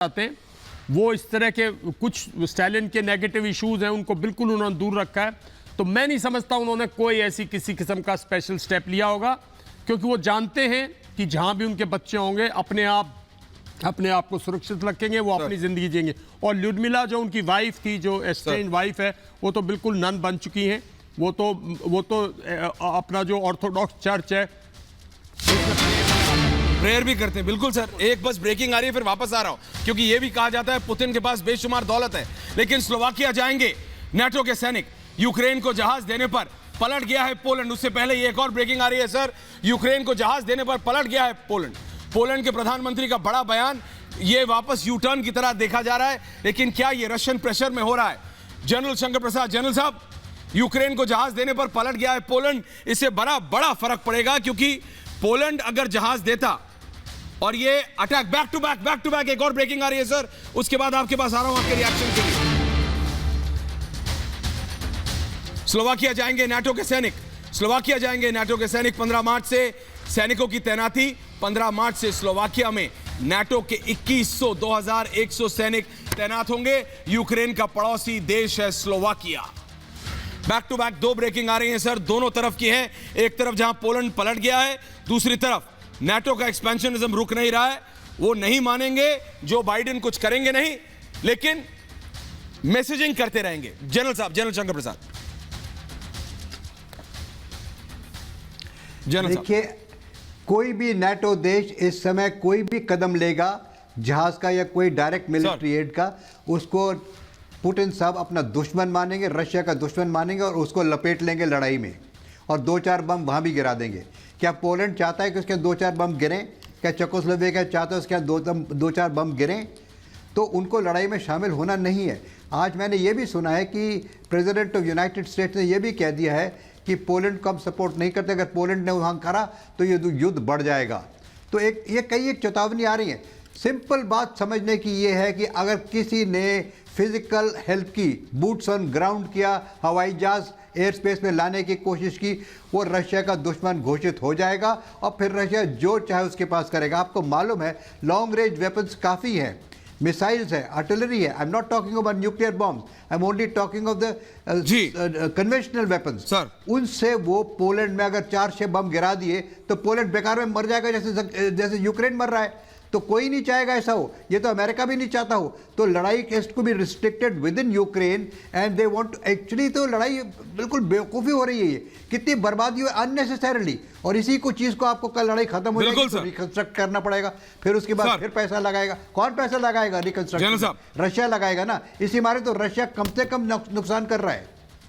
आते हैं वो इस तरह के कुछ स्टालिन के नेगेटिव इश्यूज हैं उनको बिल्कुल उन्होंने दूर रखा है। तो मैं नहीं समझता उन्होंने कोई ऐसी किसी किस्म का स्पेशल स्टेप लिया होगा, क्योंकि वो जानते हैं कि जहां भी उनके बच्चे होंगे अपने आप को सुरक्षित रखेंगे, वो अपनी जिंदगी जिएंगे। और ल्यूडमिला जो उनकी वाइफ थी, जो एस्ट्रेंज्ड वाइफ है, वो तो बिल्कुल नन बन चुकी हैं। वो तो अपना जो ऑर्थोडॉक्स चर्च है प्रेयर भी करते हैं। बिल्कुल सर, एक बस ब्रेकिंग आ रही है फिर वापस आ रहा हूं, क्योंकि यह भी कहा जाता है पुतिन के पास बेशुमार दौलत है। लेकिन स्लोवाकिया जाएंगे नाटो के सैनिक। यूक्रेन को जहाज देने पर पलट गया है पोलैंड। उससे पहले ये एक और ब्रेकिंग आ रही है सर, यूक्रेन को जहाज देने पर पलट गया है पोलैंड। पोलैंड के प्रधानमंत्री का बड़ा बयान, ये वापस यू टर्न की तरह देखा जा रहा है। लेकिन क्या ये रशियन प्रेशर में हो रहा है? जनरल शंकर प्रसाद, जनरल साहब, यूक्रेन को जहाज देने पर पलट गया है पोलैंड। इससे बड़ा फर्क पड़ेगा, क्योंकि पोलैंड अगर जहाज देता और ये अटैक बैक टू बैक एक और ब्रेकिंग आ रही है सर, उसके बाद आपके पास आ रहा हूं आपके रिएक्शन के लिए। स्लोवाकिया जाएंगे नाटो के सैनिक। स्लोवाकिया जाएंगे नाटो के सैनिक। 15 मार्च से सैनिकों की तैनाती। 15 मार्च से स्लोवाकिया में नाटो के 2100 सैनिक तैनात होंगे। यूक्रेन का पड़ोसी देश है स्लोवाकिया। बैक टू बैक दो ब्रेकिंग आ रही है सर, दोनों तरफ की है। एक तरफ जहां पोलैंड पलट गया है, दूसरी तरफ नाटो का एक्सपेंशनिज्म रुक नहीं रहा है। वो नहीं मानेंगे, जो बाइडेन कुछ करेंगे नहीं, लेकिन मैसेजिंग करते रहेंगे। जनरल साहब, जनरल शंकर प्रसाद, जनरल साहब। देखिए, कोई भी नाटो देश इस समय कोई भी कदम लेगा जहाज का या कोई डायरेक्ट मिलिट्री एड का, उसको पुतिन साहब अपना दुश्मन मानेंगे, रशिया का दुश्मन मानेंगे और उसको लपेट लेंगे लड़ाई में, और 2-4 बम वहां भी गिरा देंगे। क्या पोलैंड चाहता है कि उसके 2-4 बम गिरें? क्या चेकोस्लोवाकिया चाहता है उसके 2-4 बम गिरें? तो उनको लड़ाई में शामिल होना नहीं है। आज मैंने ये भी सुना है कि प्रेसिडेंट ऑफ यूनाइटेड स्टेट्स ने यह भी कह दिया है कि पोलैंड को हम सपोर्ट नहीं करते, अगर पोलैंड ने वहाँ करा तो ये युद्ध बढ़ जाएगा। तो एक चेतावनी आ रही है। सिंपल बात समझने की ये है कि अगर किसी ने फिजिकल हेल्प की, बूट्स ऑन ग्राउंड किया, हवाई जहाज एयर स्पेस में लाने की कोशिश की, वो रशिया का दुश्मन घोषित हो जाएगा और फिर रशिया जो चाहे उसके पास करेगा। आपको मालूम है लॉन्ग रेंज वेपन्स काफ़ी हैं, मिसाइल्स है, आर्टिलरी है। I am not talking about nuclear bombs, I am only talking of the conventional weapons. Sir, उनसे वो पोलैंड में अगर 4-6 बम गिरा दिए तो पोलैंड बेकार में मर जाएगा, जैसे यूक्रेन मर रहा है। तो कोई नहीं चाहेगा ऐसा हो, ये तो अमेरिका भी नहीं चाहता हो। तो लड़ाई टेस्ट को भी restricted with in Ukraine and they want actually, तो लड़ाई बिल्कुल बेवकूफ़ी हो रही है। ये कितनी बर्बादी हुई अननेसेसरली, और इसी को चीज़ को आपको कल लड़ाई खत्म हो जाएगी तो रिकंस्ट्रक्ट करना पड़ेगा। फिर उसके बाद फिर पैसा लगाएगा। कौन पैसा लगाएगा? रिकंस्ट्रक्शन रशिया लगाएगा ना। इसी मारे तो रशिया कम से कम नुकसान कर रहा है।